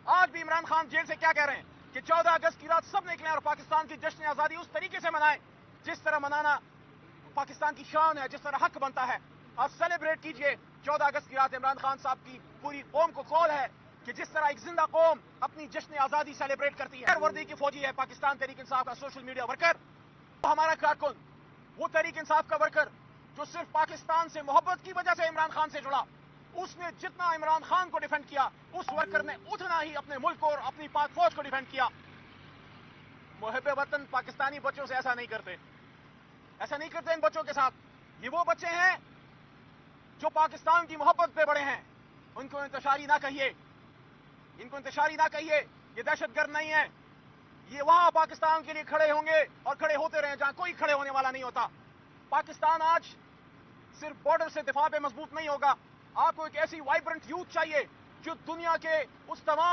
آج بھی عمران خان جیل سے کیا کہہ رہے ہیں کہ 14 اگست کی رات سب نکلیں اور پاکستان کی جشن آزادی اس طریقے سے منائیں جس طرح منانا پاکستان کی شان ہے، جس طرح حق بنتا ہے. اور سیلیبریٹ کیجئے 14 اگست کی رات. عمران خان صاحب کی پوری قوم کو کال ہے کہ جس طرح ایک زندہ قوم اپنی جشن آزادی سیلیبریٹ کرتی ہے. وردی کی فوجی ہے پاکستان تحریک انصاف کا سوشل میڈیا ورکر، ہمارا کارکن، وہ تحریک انصاف کا ورکر جو صرف پاکستان سے محبت کی وجہ سے عمران خان سے جڑا. اس نے جتنا عمران خان کو ڈیفینڈ کیا، اس ورکر نے اتنا ہی اپنے ملک کو اور اپنی پاک فوج کو ڈیفینڈ کیا. محب وطن پاکستانی بچوں سے ایسا نہیں کرتے، ایسا نہیں کرتے ان بچوں کے ساتھ. یہ وہ بچے ہیں جو پاکستان کی محبت پہ بڑے ہیں. ان کو انتشاری نہ کہیے، ان کو انتشاری نہ کہیے. یہ دہشت گرد نہیں ہے. یہ وہاں پاکستان کے لیے کھڑے ہوں گے اور کھڑے ہوتے رہے جہاں کوئی کھڑے ہونے والا نہیں ہوتا. پاکستان آج صرف بارڈر سے دفاع پہ مضبوط نہیں ہوگا. آپ کو ایک ایسی وائبرنٹ یوتھ چاہیے جو دنیا کے اس تمام